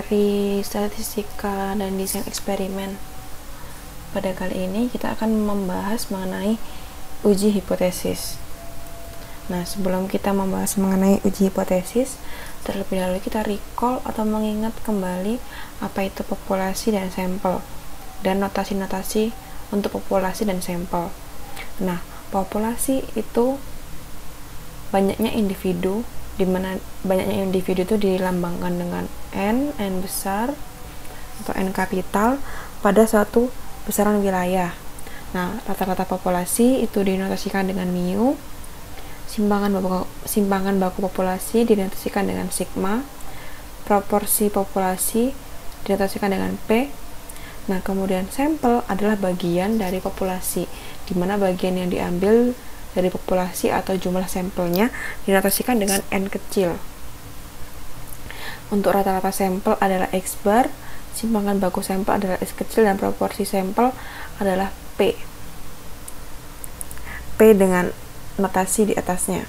materi statistika dan desain eksperimen. Pada kali ini kita akan membahas mengenai uji hipotesis. Nah, sebelum kita membahas mengenai uji hipotesis, terlebih dahulu kita recall atau mengingat kembali apa itu populasi dan sampel, dan notasi-notasi untuk populasi dan sampel. Nah, populasi itu banyaknya individu, di mana banyaknya individu itu dilambangkan dengan N besar atau N kapital pada suatu besaran wilayah. Nah, rata-rata populasi itu dinotasikan dengan mu, simpangan baku populasi dinotasikan dengan sigma, proporsi populasi dinotasikan dengan P. Nah, kemudian sampel adalah bagian dari populasi, di mana bagian yang diambil dari populasi atau jumlah sampelnya dinotasikan dengan N kecil. Untuk rata-rata sampel adalah X bar, simpangan baku sampel adalah S kecil, dan proporsi sampel adalah P. P dengan notasi di atasnya.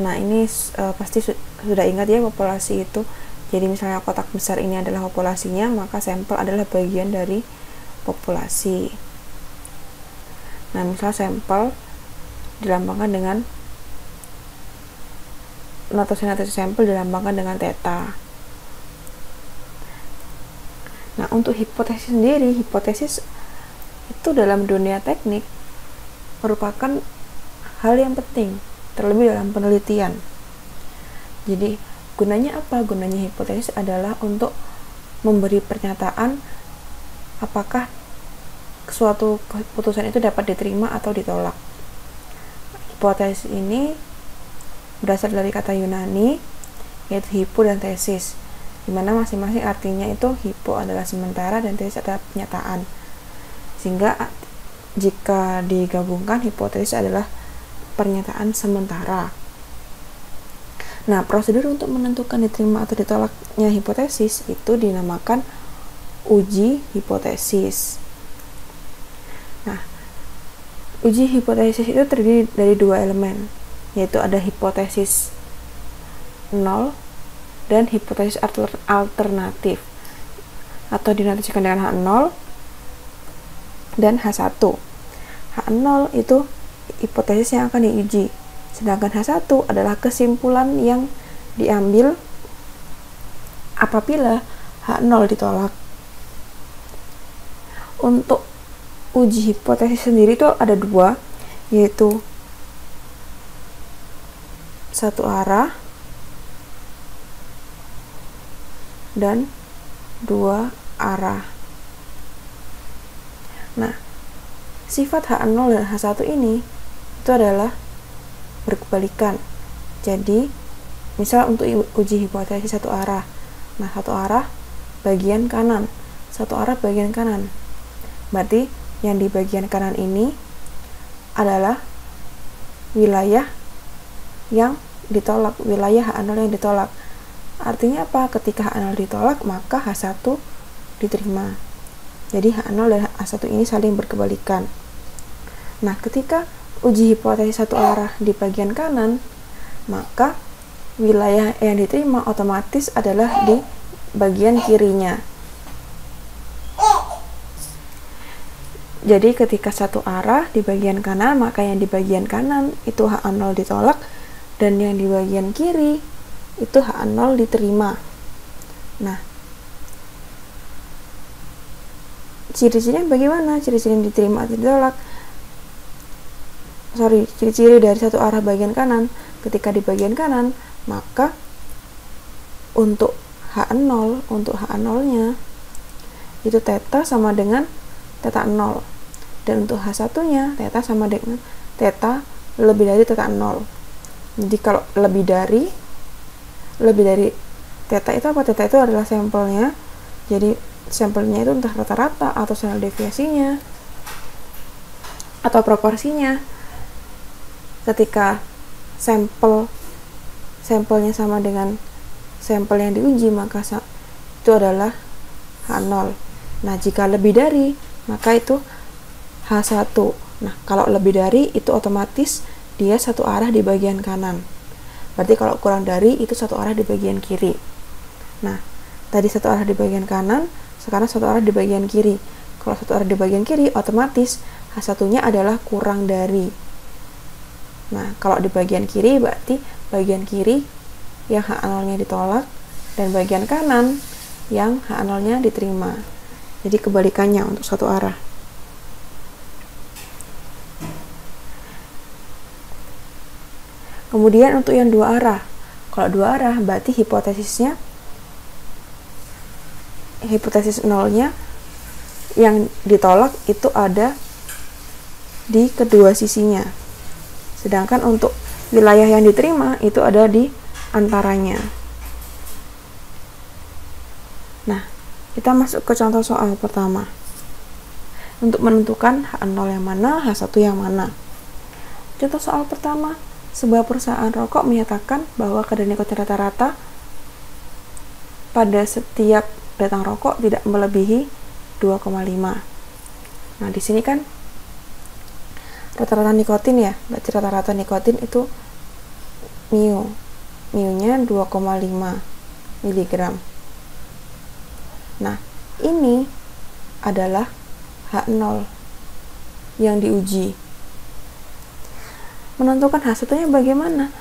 Nah, ini pasti sudah ingat ya populasi itu. Jadi misalnya kotak besar ini adalah populasinya, maka sampel adalah bagian dari populasi. Nah, misal sampel dilambangkan dengan notasi sampel dilambangkan dengan theta. Nah, untuk hipotesis sendiri, hipotesis itu dalam dunia teknik merupakan hal yang penting, terlebih dalam penelitian. Jadi, gunanya apa? Gunanya hipotesis adalah untuk memberi pernyataan apakah suatu keputusan itu dapat diterima atau ditolak. Hipotesis ini berasal dari kata Yunani, yaitu hypo dan thesis, di mana masing-masing artinya itu hypo adalah sementara dan thesis adalah pernyataan. Sehingga jika digabungkan, hipotesis adalah pernyataan sementara. Nah, prosedur untuk menentukan diterima atau ditolaknya hipotesis itu dinamakan uji hipotesis. Nah, uji hipotesis itu terdiri dari dua elemen, yaitu ada hipotesis 0 dan hipotesis alternatif, atau dinotasikan dengan H0 dan H1. H0 itu hipotesis yang akan diuji, sedangkan H1 adalah kesimpulan yang diambil apabila H0 ditolak. Untuk uji hipotesis sendiri itu ada dua, yaitu satu arah dan dua arah. Nah, sifat H0 dan H1 ini itu adalah berkebalikan. Jadi, misal untuk uji hipotesis satu arah, nah satu arah bagian kanan, satu arah bagian kanan, berarti yang di bagian kanan ini adalah wilayah yang ditolak, wilayah H0 yang ditolak. Artinya apa? Ketika H0 ditolak, maka H1 diterima. Jadi H0 dan H1 ini saling berkebalikan. Nah, ketika uji hipotesis satu arah di bagian kanan, maka wilayah yang diterima otomatis adalah di bagian kirinya. Jadi ketika satu arah di bagian kanan, maka yang di bagian kanan itu H0 ditolak, dan yang di bagian kiri itu H0 diterima. Nah, ciri-cirinya bagaimana? Ciri-ciri diterima atau ditolak? Ciri-ciri dari satu arah bagian kanan. Ketika di bagian kanan, maka untuk H0, untuk H0-nya itu theta sama dengan theta 0, dan untuk H1-nya theta sama dengan theta lebih dari theta 0. Jadi kalau lebih dari theta itu apa? Theta itu adalah sampelnya. Jadi sampelnya itu entah rata-rata atau standar deviasinya atau proporsinya. Ketika sampelnya sama dengan sampel yang diuji, maka itu adalah H0. Nah, jika lebih dari, maka itu H1. Nah, kalau lebih dari itu otomatis dia satu arah di bagian kanan. Berarti kalau kurang dari itu satu arah di bagian kiri. Nah, tadi satu arah di bagian kanan, sekarang satu arah di bagian kiri. Kalau satu arah di bagian kiri, otomatis H1-nya adalah kurang dari. Nah, kalau di bagian kiri berarti bagian kiri yang H0-nya ditolak dan bagian kanan yang H0-nya diterima. Jadi kebalikannya untuk satu arah. Kemudian untuk yang dua arah. Kalau dua arah berarti hipotesis nolnya yang ditolak itu ada di kedua sisinya. Sedangkan untuk wilayah yang diterima itu ada di antaranya. Nah, kita masuk ke contoh soal pertama. Untuk menentukan H0 yang mana, H1 yang mana. Contoh soal pertama, sebuah perusahaan rokok menyatakan bahwa kadar nikotin rata-rata pada setiap batang rokok tidak melebihi 2,5. Nah, di sini kan rata-rata nikotin ya, berarti rata-rata nikotin itu mu-nya 2,5 mg. Nah, ini adalah H0 yang diuji. Menentukan H1-nya bagaimana?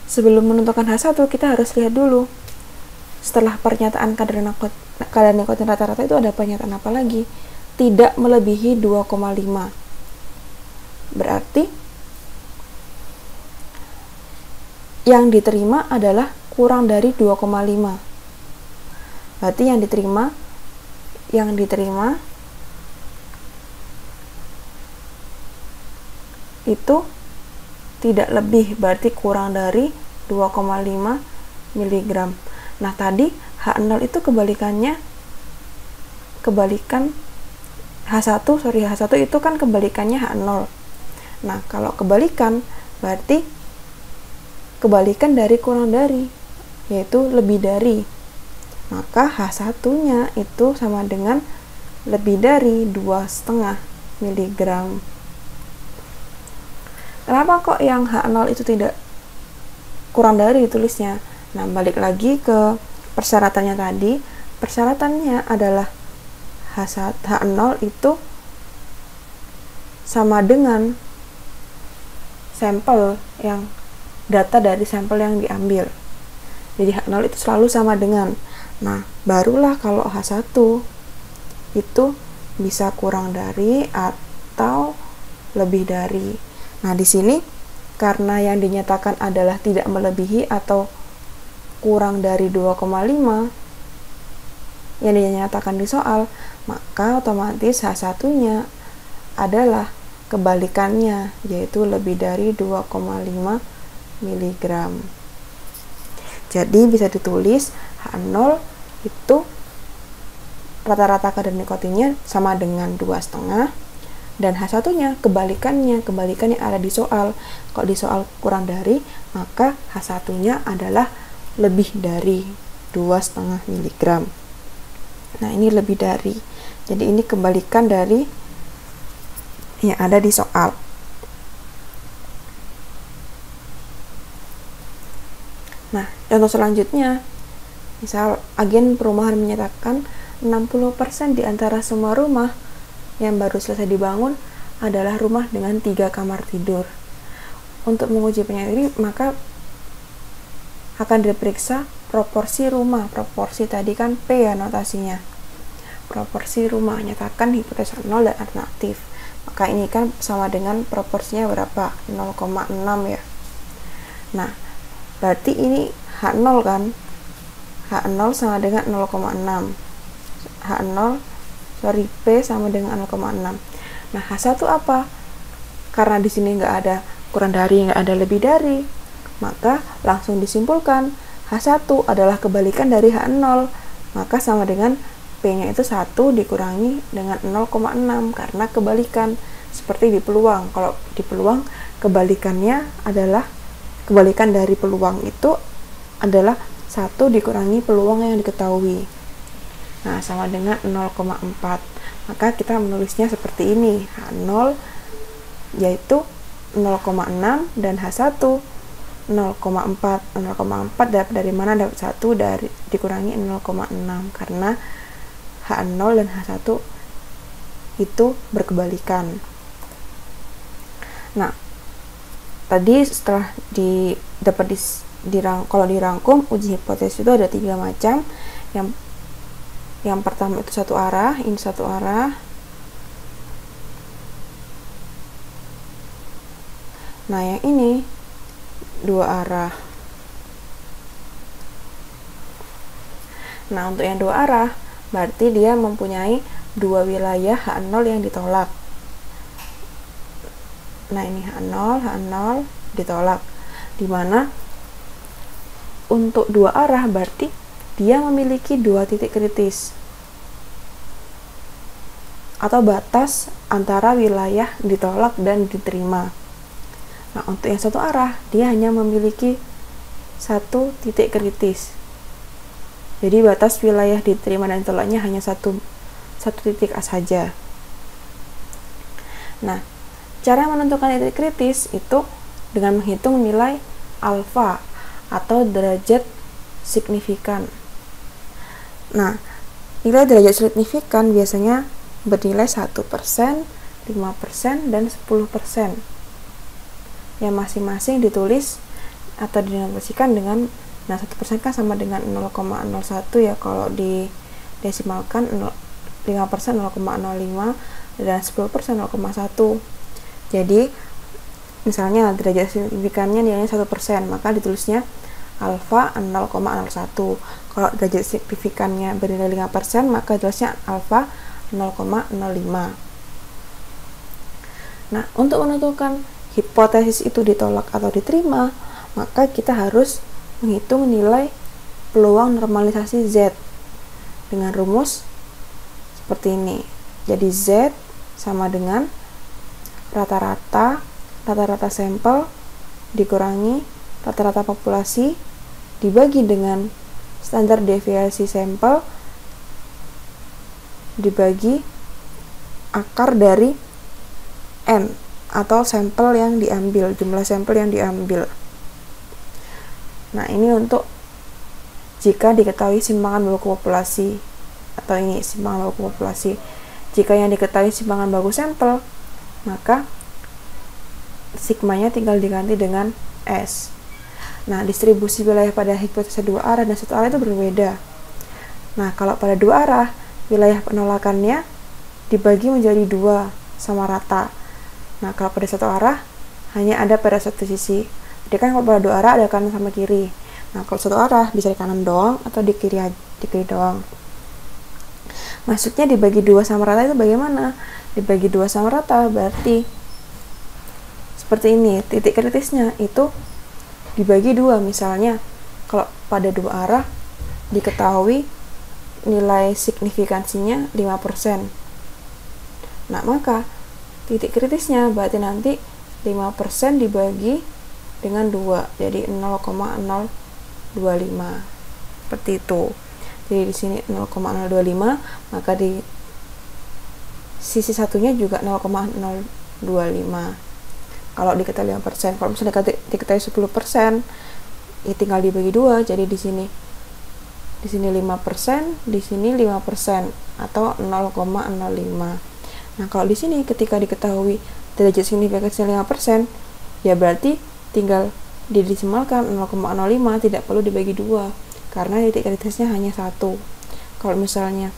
Sebelum menentukan H1, kita harus lihat dulu. Setelah pernyataan kadar nikotin rata-rata itu ada pernyataan apa lagi? Tidak melebihi 2,5. Berarti yang diterima adalah kurang dari 2,5. Berarti yang diterima itu tidak lebih, berarti kurang dari 2,5 mg. Nah, tadi H0 itu kebalikan H1 itu kan kebalikannya H0. Nah, kalau kebalikan berarti kebalikan dari kurang dari, yaitu lebih dari. Maka H1-nya itu sama dengan lebih dari 2,5 mg. Kenapa kok yang H0 itu tidak kurang dari ditulisnya? Nah, balik lagi ke persyaratannya tadi. Persyaratannya adalah H0 itu sama dengan sampel yang data dari sampel yang diambil. Jadi H0 itu selalu sama dengan. Nah, barulah kalau H1 itu bisa kurang dari atau lebih dari. Nah, di sini karena yang dinyatakan adalah tidak melebihi atau kurang dari 2,5 yang dinyatakan di soal, maka otomatis H1-nya adalah kebalikannya, yaitu lebih dari 2,5 mg. Jadi bisa ditulis H0 itu rata-rata kadar nikotinnya sama dengan 2,5, dan H1-nya kebalikannya ada di soal. Kalau di soal kurang dari, maka H1-nya adalah lebih dari 2,5 mg. Nah, ini lebih dari. Jadi ini kebalikan dari yang ada di soal. Nah, contoh selanjutnya, misal agen perumahan menyatakan 60% di antara semua rumah yang baru selesai dibangun adalah rumah dengan 3 kamar tidur. Untuk menguji pernyataan ini, maka akan diperiksa proporsi rumah. Proporsi tadi kan P ya notasinya. Proporsi rumah, nyatakan hipotesis 0 dan alternatif. Maka ini kan sama dengan proporsinya berapa? 0,6 ya. Nah, berarti ini H0 kan? H0 sama dengan 0,6. P sama dengan 0,6. Nah, H1 apa? Karena di sini nggak ada kurang dari, nggak ada lebih dari, maka langsung disimpulkan H1 adalah kebalikan dari H0, maka sama dengan P-nya itu 1 dikurangi dengan 0,6 karena kebalikan, seperti di peluang. Kalau di peluang kebalikannya adalah kebalikan dari peluang itu adalah 1 dikurangi peluang yang diketahui. Nah, sama dengan 0,4. Maka kita menulisnya seperti ini. H0 yaitu 0,6 dan H1 0,4. 0,4 dapat dari mana? Dapat 1 dari dikurangi 0,6 karena H0 dan H1 itu berkebalikan. Nah, tadi setelah kalau dirangkum, uji hipotesis itu ada 3 macam. Yang pertama itu satu arah, ini satu arah. Nah, yang ini dua arah. Nah, untuk yang dua arah berarti dia mempunyai dua wilayah H0 yang ditolak. Nah, ini H0 ditolak. Dimana untuk dua arah berarti dia memiliki dua titik kritis atau batas antara wilayah ditolak dan diterima. Nah, untuk yang satu arah dia hanya memiliki satu titik kritis. Jadi batas wilayah diterima dan ditolaknya hanya satu titik saja. Nah, cara menentukan titik kritis itu dengan menghitung nilai alfa atau derajat signifikan. Nah, nilai derajat signifikan biasanya bernilai 1%, 5%, dan 10%. Yang masing-masing ditulis atau dinamasikan dengan, nah 1% kan sama dengan 0,01 ya, kalau didesimalkan 5% 0,05 dan 10% 0,1. Jadi misalnya derajat signifikannya nilainya 1%, maka ditulisnya alfa 0,01. Kalau derajat signifikannya bernilai 5%, maka ditulisnya alfa 0,05. Nah, untuk menentukan hipotesis itu ditolak atau diterima, maka kita harus menghitung nilai peluang normalisasi Z dengan rumus seperti ini. Jadi Z sama dengan rata-rata sampel dikurangi rata-rata populasi dibagi dengan standar deviasi sampel dibagi akar dari N atau sampel yang diambil, jumlah sampel yang diambil. Nah, ini untuk jika diketahui simpangan baku populasi, atau ini simpangan baku populasi. Jika yang diketahui simpangan baku sampel, maka sigmanya tinggal diganti dengan S. Nah, distribusi wilayah pada hipotesis dua arah dan satu arah itu berbeda. Nah, kalau pada dua arah, wilayah penolakannya dibagi menjadi 2 sama rata. Nah, kalau pada satu arah hanya ada pada satu sisi. Jadi kan kalau pada dua arah ada kanan sama kiri. Nah, kalau satu arah bisa di kanan doang atau di kiri doang. Maksudnya dibagi 2 sama rata itu bagaimana? Dibagi 2 sama rata berarti seperti ini. Titik kritisnya itu dibagi 2. Misalnya kalau pada dua arah diketahui nilai signifikansinya 5%. Nah, maka titik kritisnya berarti nanti 5% dibagi dengan 2, jadi 0,025. Seperti itu. Jadi di sini 0,025, maka di sisi satunya juga 0,025. Kalau diketahui 5%, kalau misalnya diketahui 10%, ya tinggal dibagi 2, jadi di sini 5%, di sini 5% atau 0,05. Nah, kalau di sini ketika diketahui derajat signifikansinya 5%, ya berarti tinggal didesimalkan 0,05, tidak perlu dibagi 2 karena titik kritisnya hanya 1. Kalau misalnya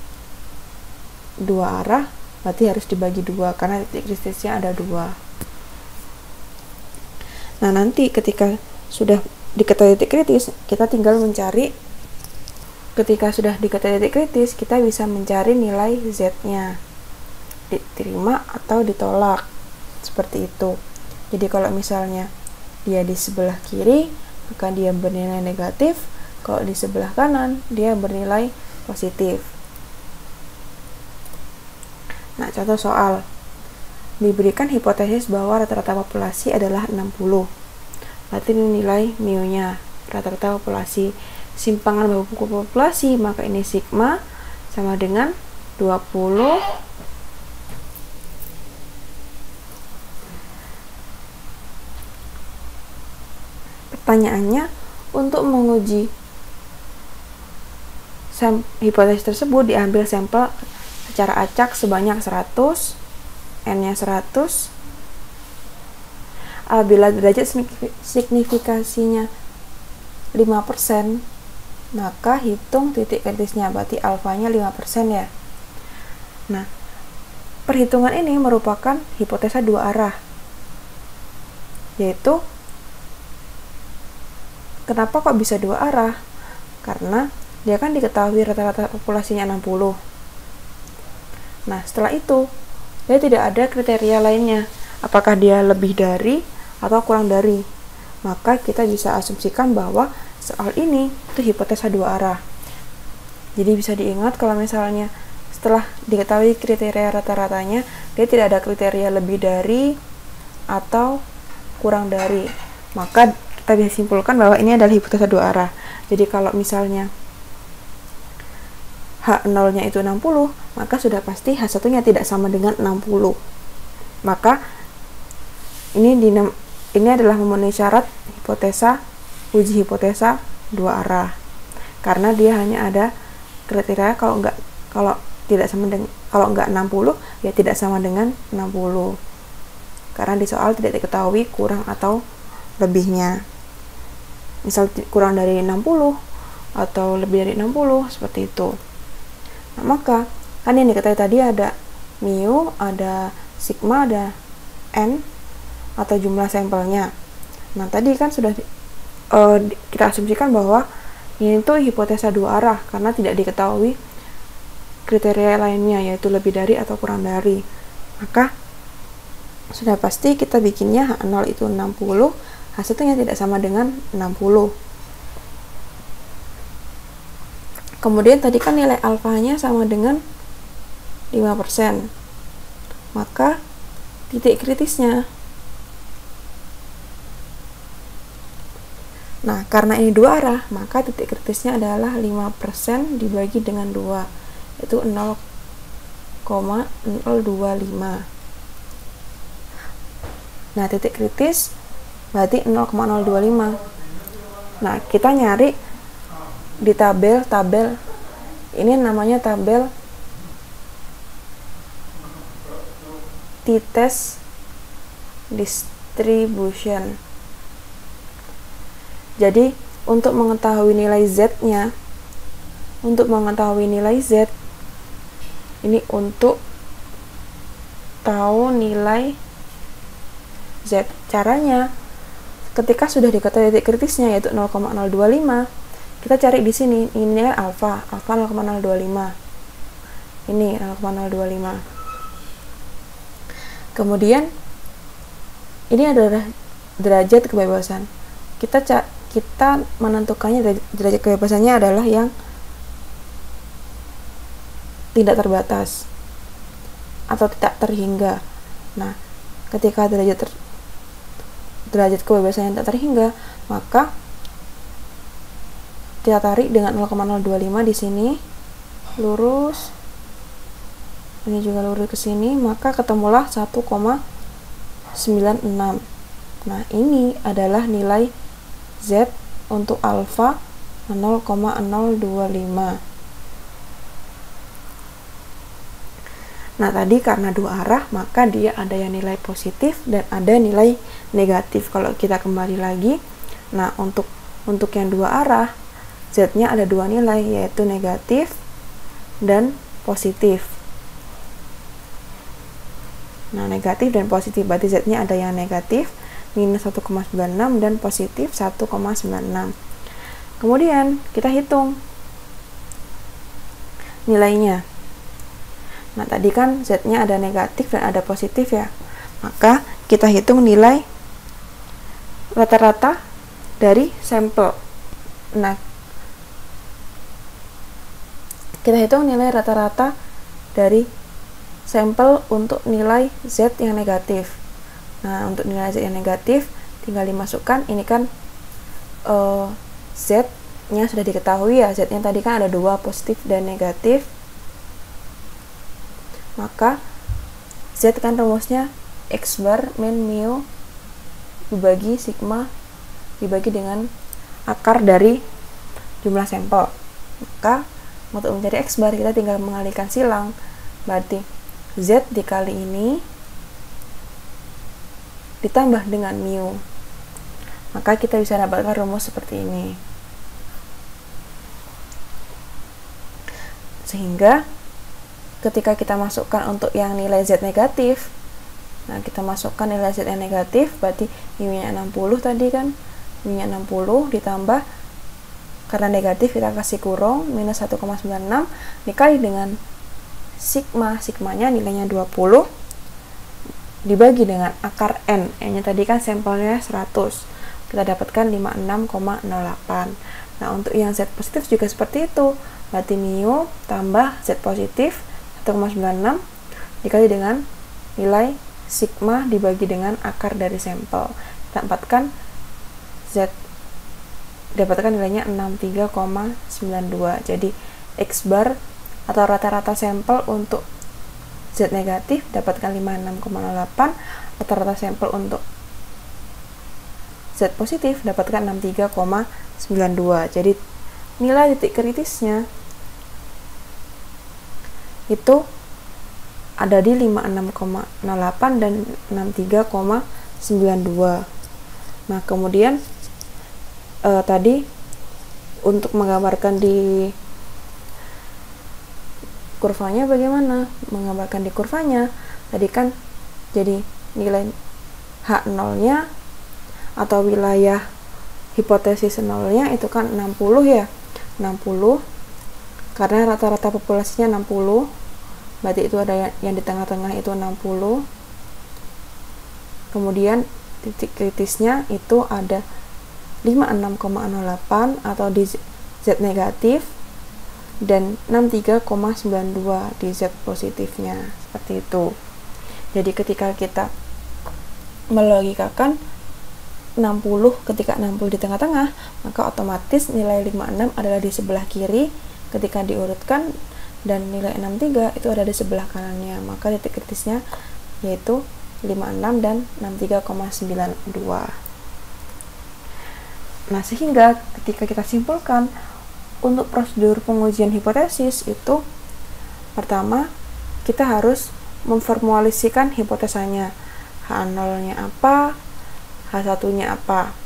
dua arah, berarti harus dibagi 2 karena titik kritisnya ada 2. Nah, nanti ketika sudah diketahui titik kritis, kita tinggal mencari. Ketika sudah diketahui titik kritis, kita bisa mencari nilai Z-nya, diterima atau ditolak, seperti itu. Jadi kalau misalnya dia di sebelah kiri, maka dia bernilai negatif. Kalau di sebelah kanan, dia bernilai positif. Nah, contoh soal. Diberikan hipotesis bahwa rata-rata populasi adalah 60. Berarti nilai mu-nya, rata-rata populasi. Simpangan baku populasi, maka ini sigma sama dengan 20 per pertanyaannya untuk menguji hipotesis tersebut diambil sampel secara acak sebanyak 100, n-nya 100. Apabila derajat signifikasinya 5%, maka hitung titik kritisnya, berarti alfanya 5% ya. Nah, perhitungan ini merupakan hipotesa dua arah, yaitu kenapa kok bisa dua arah? Karena dia kan diketahui rata-rata populasinya 60. Nah, setelah itu dia tidak ada kriteria lainnya, apakah dia lebih dari atau kurang dari. Maka kita bisa asumsikan bahwa soal ini itu hipotesa dua arah. Jadi bisa diingat kalau misalnya setelah diketahui kriteria rata-ratanya, dia tidak ada kriteria lebih dari atau kurang dari, maka kita bisa simpulkan bahwa ini adalah hipotesa dua arah. Jadi kalau misalnya H0-nya itu 60, maka sudah pasti H1-nya tidak sama dengan 60. Maka ini adalah memenuhi syarat uji hipotesa dua arah, karena dia hanya ada kriteria kalau enggak 60 ya tidak sama dengan 60, karena di soal tidak diketahui kurang atau lebihnya. Misal kurang dari 60 atau lebih dari 60 seperti itu. Nah, maka kan yang diketahui tadi ada mu, ada sigma, ada n atau jumlah sampelnya. Nah, tadi kan sudah kita asumsikan bahwa ini tuh hipotesa dua arah karena tidak diketahui kriteria lainnya, yaitu lebih dari atau kurang dari. Maka sudah pasti kita bikinnya H0 itu 60, H1-nya tidak sama dengan 60. Kemudian tadi kan nilai alfanya sama dengan 5%. Maka titik kritisnya, nah karena ini dua arah, maka titik kritisnya adalah 5% dibagi dengan 2, yaitu 0,025. Nah, titik kritis berarti 0,025. Nah, kita nyari di tabel ini namanya tabel t-test distribution. Jadi untuk mengetahui nilai Z-nya, ini untuk tahu nilai Z, caranya ketika sudah diketahui titik kritisnya yaitu 0,025, kita cari di sini ini nilai alfa 0,025. Ini 0,025. Kemudian ini adalah derajat kebebasan. Kita menentukannya derajat kebebasannya adalah yang tidak terbatas atau tidak terhingga. Nah, ketika derajat kebebasan yang tak terhingga, maka kita tarik dengan 0,025 di sini, lurus, ini juga lurus ke sini, maka ketemulah 1,96. Nah, ini adalah nilai Z untuk alfa 0,025. Nah, tadi karena dua arah, maka dia ada yang nilai positif dan ada nilai negatif. Kalau kita kembali lagi, nah untuk yang dua arah, Z-nya ada dua nilai, yaitu negatif dan positif. Nah, negatif dan positif, berarti Z-nya ada yang negatif, minus 1,96 dan positif 1,96. Kemudian, kita hitung nilainya. Nah, tadi kan Z-nya ada negatif dan ada positif ya. Maka kita hitung nilai rata-rata dari sampel. Nah, kita hitung nilai rata-rata dari sampel untuk nilai Z yang negatif. Nah, untuk nilai Z yang negatif tinggal dimasukkan. Ini kan Z-nya sudah diketahui ya. Z-nya tadi kan ada dua, positif dan negatif. Maka Z kan rumusnya X bar min mu dibagi sigma dibagi dengan akar dari jumlah sampel. Maka untuk mencari X bar kita tinggal mengalihkan silang, berarti Z dikali ini ditambah dengan mu. Maka kita bisa dapatkan rumus seperti ini. Sehingga ketika kita masukkan untuk yang nilai Z negatif, nah kita masukkan nilai Z yang negatif, berarti mu-nya 60 tadi kan, mu-nya 60 ditambah, karena negatif kita kasih kurung, minus 1,96 dikali dengan sigma, sigmanya nilainya 20, dibagi dengan akar N, N-nya tadi kan sampelnya 100, kita dapatkan 56,08. Nah untuk yang Z positif juga seperti itu, berarti mu tambah Z positif 1,96 dikali dengan nilai sigma dibagi dengan akar dari sampel, kita dapatkan Z dapatkan nilainya 63,92. Jadi X bar atau rata-rata sampel untuk Z negatif dapatkan 56,08, rata-rata sampel untuk Z positif dapatkan 63,92. Jadi nilai titik kritisnya itu ada di 56,08 dan 63,92. Nah kemudian tadi untuk menggambarkan di kurvanya bagaimana? Menggambarkan di kurvanya tadi kan jadi nilai H0 nya atau wilayah hipotesis nolnya itu kan 60 ya, 60 karena rata-rata populasinya 60, berarti itu ada yang di tengah-tengah itu 60. Kemudian titik kritisnya itu ada 56,08 atau di Z negatif dan 63,92 di Z positifnya, seperti itu. Jadi ketika kita melogikakan 60, ketika 60 di tengah-tengah, maka otomatis nilai 56 adalah di sebelah kiri ketika diurutkan, dan nilai 63 itu ada di sebelah kanannya, maka titik kritisnya yaitu 56 dan 63,92. Nah, sehingga ketika kita simpulkan untuk prosedur pengujian hipotesis itu, pertama kita harus memformulasikan hipotesanya, H0-nya apa, H1-nya apa.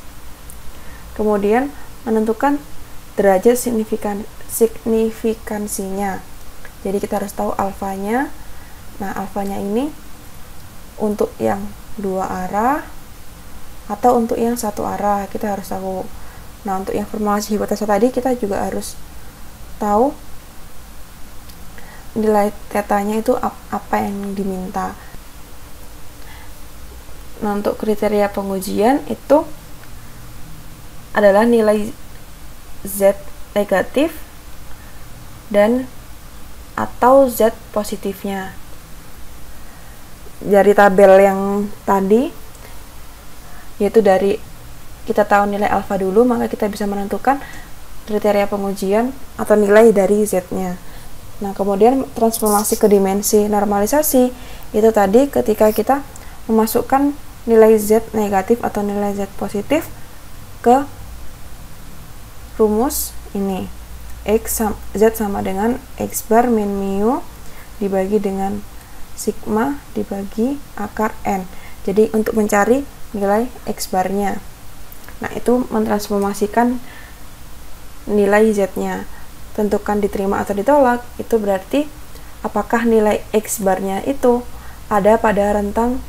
Kemudian menentukan derajat signifikansinya. Jadi kita harus tahu alfanya. Nah, alfanya ini untuk yang dua arah atau untuk yang satu arah, kita harus tahu. Nah, untuk yang formulasi hipotesa tadi kita juga harus tahu nilai tetanya itu apa yang diminta. Nah, untuk kriteria pengujian itu adalah nilai Z negatif dan atau Z positifnya. Dari tabel yang tadi, yaitu dari kita tahu nilai alfa dulu, maka kita bisa menentukan kriteria pengujian atau nilai dari Z-nya. Nah, kemudian transformasi ke dimensi normalisasi itu tadi ketika kita memasukkan nilai Z negatif atau nilai Z positif ke rumus ini. Z sama dengan X bar min mu dibagi dengan sigma dibagi akar N. Jadi untuk mencari nilai X barnya, nah itu mentransformasikan nilai Z-nya, tentukan diterima atau ditolak. Itu berarti apakah nilai X barnya itu ada pada rentang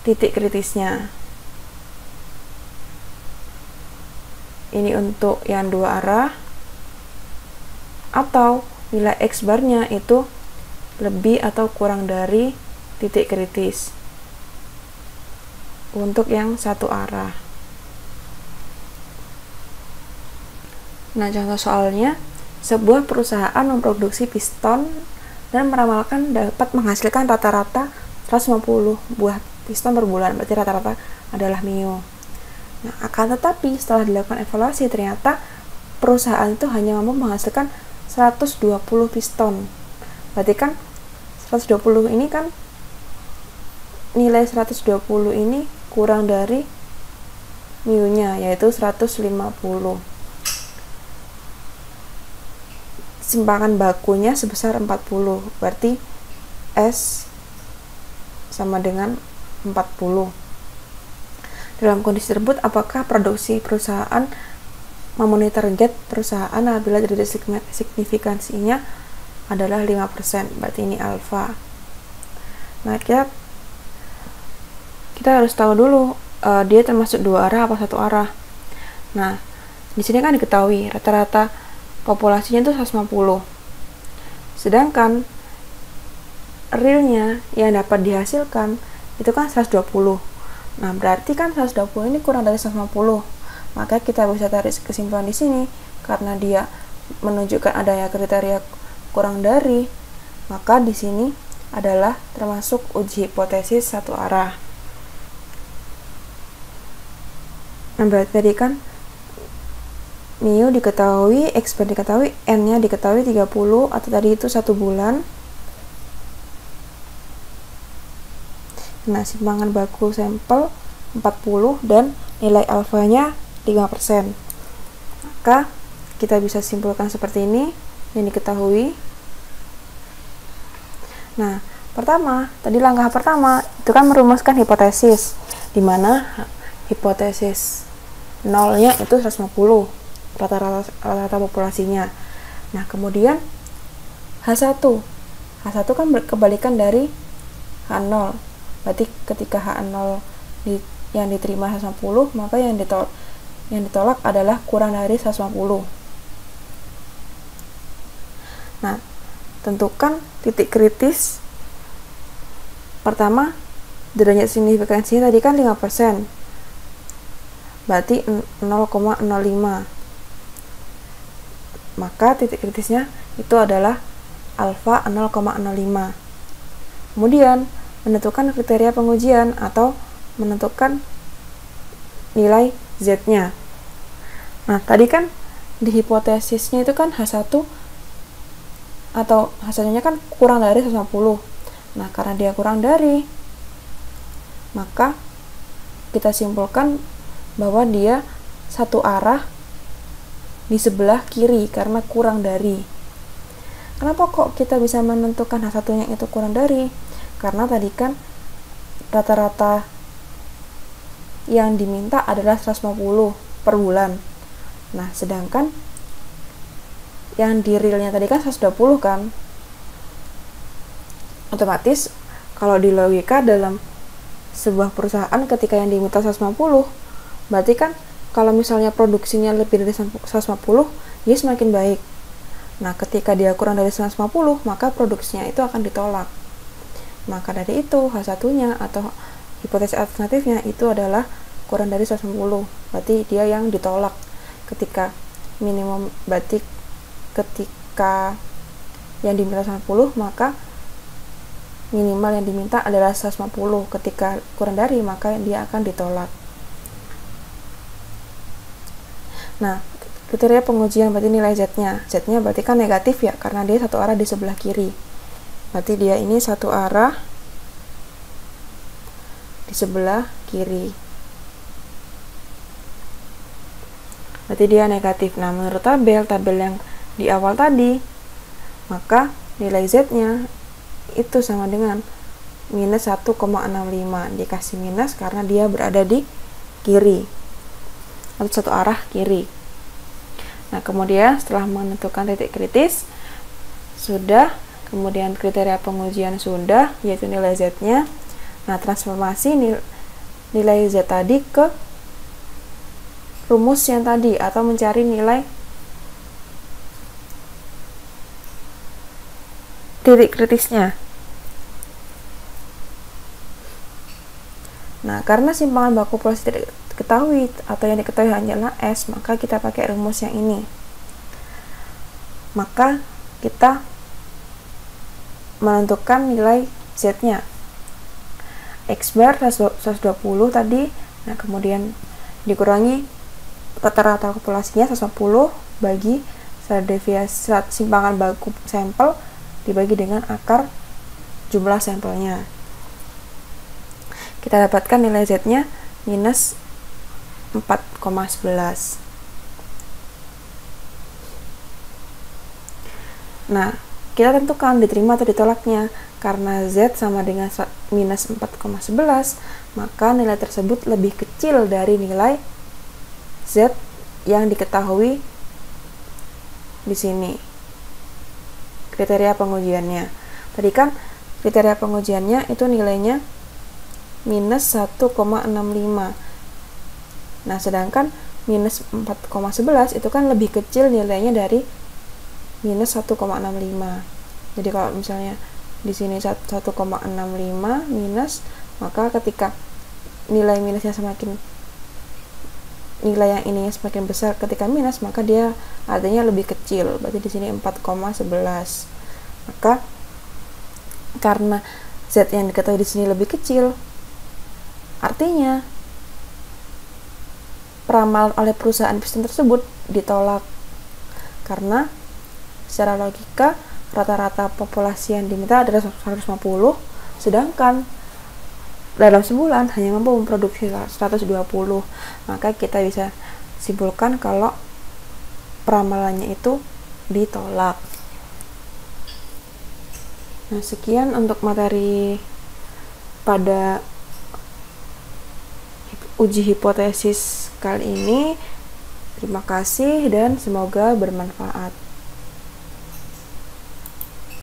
titik kritisnya. Ini untuk yang dua arah, atau nilai X barnya itu lebih atau kurang dari titik kritis untuk yang satu arah. Nah, contoh soalnya, sebuah perusahaan memproduksi piston dan meramalkan dapat menghasilkan rata-rata 150 buah piston per bulan, berarti rata-rata adalah mu. Nah, akan tetapi setelah dilakukan evaluasi, ternyata perusahaan itu hanya mampu menghasilkan 120 piston. Berarti kan 120 ini kan nilai 120 ini kurang dari mu-nya, yaitu 150. Simpangan bakunya sebesar 40, berarti S sama dengan 40. Dalam kondisi tersebut, apakah produksi perusahaan memenuhi target perusahaan apabila derajat signifikansinya adalah 5%, berarti ini alfa. Nah, kita harus tahu dulu dia termasuk dua arah apa satu arah. Nah, di sini kan diketahui rata-rata populasinya itu 150. Sedangkan realnya yang dapat dihasilkan itu kan 120. Nah, berarti kan 120 ini kurang dari 150. Maka kita bisa tarik kesimpulan di sini, karena dia menunjukkan adanya kriteria kurang dari, maka di sini adalah termasuk uji hipotesis satu arah. Nah, berarti tadi kan mu diketahui, X bar diketahui, N-nya diketahui 30, atau tadi itu 1 bulan. Nah, simpangan baku sampel 40 dan nilai alfanya 5%. Maka kita bisa simpulkan seperti ini yang diketahui. Nah, tadi langkah pertama itu kan merumuskan hipotesis, di mana hipotesis nolnya itu 150 rata-rata populasinya. Nah, kemudian H1 kan kebalikan dari H0. Berarti ketika H0 yang diterima 150, maka yang ditolak adalah kurang dari 150. Nah, tentukan titik kritis. Pertama, derajat signifikansinya tadi kan 5%. Berarti 0,05. Maka titik kritisnya itu adalah alfa 0,05. Kemudian, menentukan kriteria pengujian atau menentukan nilai Z-nya. Nah, tadi kan di hipotesisnya itu kan H1 atau hasilnya kan kurang dari 150. Nah, karena dia kurang dari, maka kita simpulkan bahwa dia satu arah di sebelah kiri karena kurang dari. Kenapa kok kita bisa menentukan H1-nya itu kurang dari? Karena tadi kan rata-rata yang diminta adalah 150 per bulan. Nah, sedangkan yang di realnya tadi kan 120 kan. Otomatis kalau di logika dalam sebuah perusahaan ketika yang diminta 150, berarti kan kalau misalnya produksinya lebih dari 150, dia semakin baik. Nah, ketika dia kurang dari 150, maka produksinya itu akan ditolak. Maka dari itu H1-nya atau hipotesis alternatifnya itu adalah kurang dari 150. Berarti dia yang ditolak ketika minimum, berarti ketika yang diminta 150, maka minimal yang diminta adalah 150. Ketika kurang dari, maka dia akan ditolak. Nah, kriteria pengujian berarti nilai Z-nya. Z-nya berarti kan negatif ya, karena dia satu arah di sebelah kiri. Berarti dia ini satu arah di sebelah kiri. Berarti dia negatif. Nah, menurut tabel yang di awal tadi, maka nilai Z-nya itu sama dengan minus 1,65. Dikasih minus karena dia berada di kiri, atau satu arah kiri. Nah, kemudian setelah menentukan titik kritis sudah, kemudian kriteria pengujian sudah, yaitu nilai Z-nya. Nah, transformasi nilai Z tadi ke rumus yang tadi, atau mencari nilai titik kritisnya. Nah, karena simpangan baku populasi tidak diketahui atau yang diketahui hanyalah S, maka kita pakai rumus yang ini. Maka kita menentukan nilai Z-nya. X bar 120 tadi, nah kemudian dikurangi rata-rata populasinya 150 bagi deviasi simpangan baku sampel dibagi dengan akar jumlah sampelnya. Kita dapatkan nilai Z-nya minus 4,11. Nah, kita tentukan diterima atau ditolaknya. Karena Z sama dengan minus 4,11, maka nilai tersebut lebih kecil dari nilai Z yang diketahui di sini. Kriteria pengujiannya. Tadi kan kriteria pengujiannya itu nilainya minus 1,65. Nah, sedangkan minus 4,11 itu kan lebih kecil nilainya dari minus 1,65. Jadi kalau misalnya di sini 1,65 minus, maka ketika nilai minusnya nilai yang ininya semakin besar ketika minus, maka dia artinya lebih kecil. Berarti di sini 4,11. Maka karena Z yang diketahui di sini lebih kecil, artinya peramalan oleh perusahaan piston tersebut ditolak. Karena secara logika rata-rata populasi yang diminta adalah 150, sedangkan dalam sebulan hanya mampu memproduksi 120. Maka kita bisa simpulkan kalau peramalannya itu ditolak. Nah, sekian untuk materi pada uji hipotesis kali ini. Terima kasih dan semoga bermanfaat.